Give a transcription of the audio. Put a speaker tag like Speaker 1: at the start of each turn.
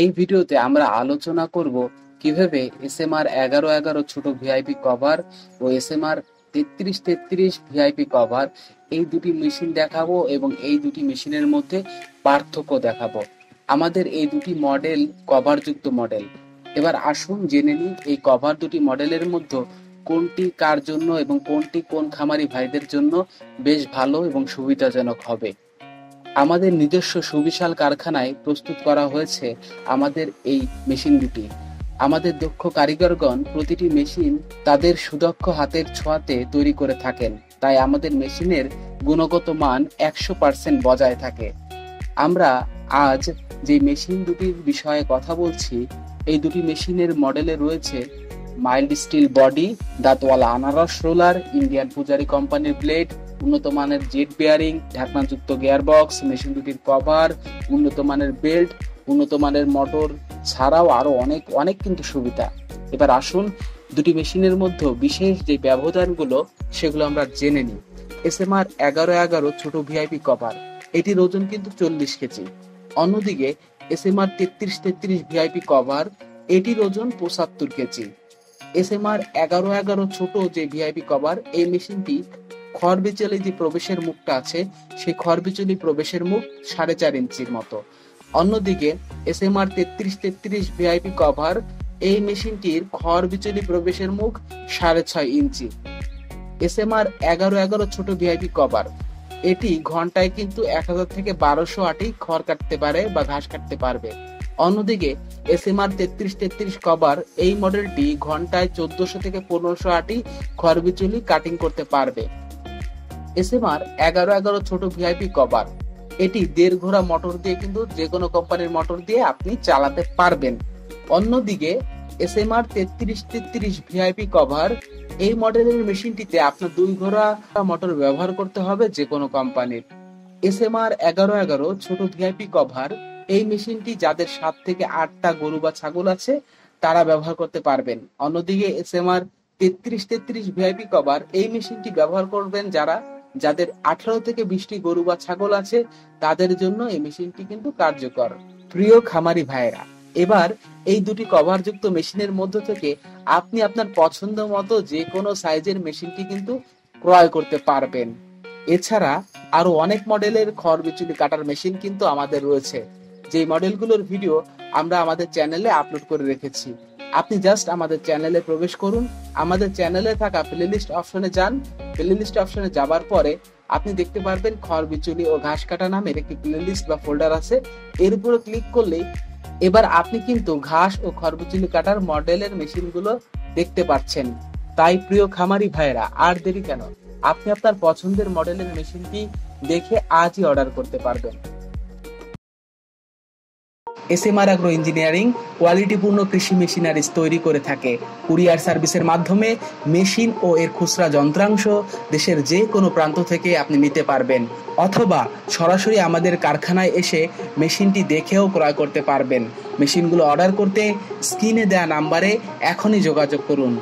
Speaker 1: এই ভিডিওতে আমরা আলোচনা করব কিভাবে SMR 1111 ছোট ভিআইপি কভার ও SMR 3333 ভিআইপি কভার এই দুটি মেশিন দেখাবো এবং এই দুটি মেশিনের মধ্যে পার্থক্য দেখাবো। আমাদের এই দুটি মডেল কভারযুক্ত মডেল। এবার আসুন জেনে নিই এই কভার দুটি মডেলের মধ্যে কোনটি কার জন্য এবং কোনটি কোন খামারি ভাইদের জন্য বেশ ভালো এবং সুবিধাজনক হবে। আমাদের নিজস্ব সুবিশাল কারখানায় প্রস্তুত করা হয়েছে আমাদের এই মেশিন দুটি। আমাদের দক্ষ কারিগরগণ প্রতিটি মেশিন তাদের সুদক্ষ হাতের ছোঁয়াতে তৈরি করে থাকেন, তাই আমাদের মেশিনের গুণগত মান 100% বজায় থাকে। আমরা আজ যে মেশিন দুটির বিষয়ে কথা বলছি, এই দুটি মেশিনের মডেলে রয়েছে মাইল্ড স্টিল বডি, দাঁতওয়ালা আনারস রোলার, ইন্ডিয়ান পূজারি কোম্পানির ব্লেড, উন্নত মানের জেট বেয়ারিং, ঢাকনাযুক্ত গিয়ারবক্স, মেশিন দুটির কভার, উন্নত মানের বেল্ট, উন্নত মানের মোটর ছাড়াও আরো অনেক অনেক কিন্তু সুবিধা। এবার আসুন দুটি মেশিনের মধ্যে বিশেষ যে ব্যবধানগুলো সেগুলো আমরা জেনে নিই। SMR 1111 ছোট ভিআইপি কভার, এটির ওজন কিন্তু 40 কেজি। অন্যদিকে SMR 3333 ভিআইপি কভার, এটির ওজন 75 কেজি। SMR 1111 ছোট যে ভিআইপি কভার, এই মেশিনটি খড়বিচলি যে প্রবেশের মুখটা আছে সেই খড়বিচলি প্রবেশের মুখ 4.5 ইঞ্চির মতো। অন্যদিকে SMR 3333 ভিআইপি কভার, এই মেশিনটির খড়বিচলি প্রবেশের মুখ 6.5 ইঞ্চি। SMR 1111 ছোট ভিআইপি কভার, এটি ঘন্টায় কিন্তু 1000 থেকে 1200 আটি খড় কাটতে পারে বা ঘাস কাটতে পারবে। অন্যদিকে SMR 3333 কভার, এই মডেলটি ঘন্টায় 1400 থেকে 1500 আটি খড়বিচলি কাটিং করতে পারবে। SMR 1111 ছোট ভিআইপি কভার, এটি 1.5 ঘোড়া মোটর দিয়ে কিন্তু যে কোনো কোম্পানির মোটর দিয়ে আপনি চালাতে পারবেন। অন্যদিকে SMR 3333 ভিআইপি কভার, এই মডেলের মেশিনটিতে আপনার 2 ঘোড়া মোটর ব্যবহার করতে হবে যে কোনো কোম্পানির। SMR 1111 ছোট ভিআইপি কভার, এই মেশিনটি যাদের 7 থেকে 8টা গরু বা ছাগল আছে তারা ব্যবহার করতে পারবেন। অন্যদিকে SMR 3333 ভিআইপি কভার, এই মেশিনটি ব্যবহার করবেন যাদের 18 থেকে 20টি গরু বা ছাগল আছে, তাদের জন্য এই মেশিনটি কিন্তু কার্যকর। প্রিয় খামারি ভাইয়েরা, এবার এই দুটি কভারযুক্ত মেশিনের মধ্য থেকে আপনি আপনার পছন্দ মতো যে কোনো সাইজের মেশিনটি কিন্তু ক্রয় করতে পারবেন। এছাড়া আরো অনেক মডেলের খড়বিচুলি কাটার মেশিন কিন্তু আমাদের রয়েছে, যে মডেলগুলোর ভিডিও আমরা আমাদের চ্যানেলে আপলোড করে রেখেছি। আপনি জাস্ট আমাদের চ্যানেলে প্রবেশ করুন, আমাদের চ্যানেলে থাকা প্লেলিস্ট অপশনে যান। প্লেলিস্ট অপশনে যাবার পরে আপনি দেখতে পারবেন খড়বিচুলি ও ঘাস কাটা নামের একটি প্লেলিস্ট বা ফোল্ডার আছে। এর উপরে ক্লিক করলেই এবার আপনি কিন্তু ঘাস ও খড়বিচুলি কাটার মডেলের মেশিনগুলো দেখতে পাচ্ছেন। তাই প্রিয় খামারি ভাইয়েরা, আর দেরি কেন, আপনি আপনার পছন্দের মডেলের মেশিনটি দেখে আজই অর্ডার করতে পারবেন। SMR অ্যাগ্রো ইঞ্জিনিয়ারিং কোয়ালিটিপূর্ণ কৃষি মেশিনারিজ তৈরি করে থাকে। কুরিয়ার সার্ভিসের মাধ্যমে মেশিন ও এর খুচরা যন্ত্রাংশ দেশের যে কোনো প্রান্ত থেকে আপনি নিতে পারবেন, অথবা সরাসরি আমাদের কারখানায় এসে মেশিনটি দেখেও ক্রয় করতে পারবেন। মেশিনগুলো অর্ডার করতে স্ক্রিনে দেওয়া নাম্বারে এখনই যোগাযোগ করুন।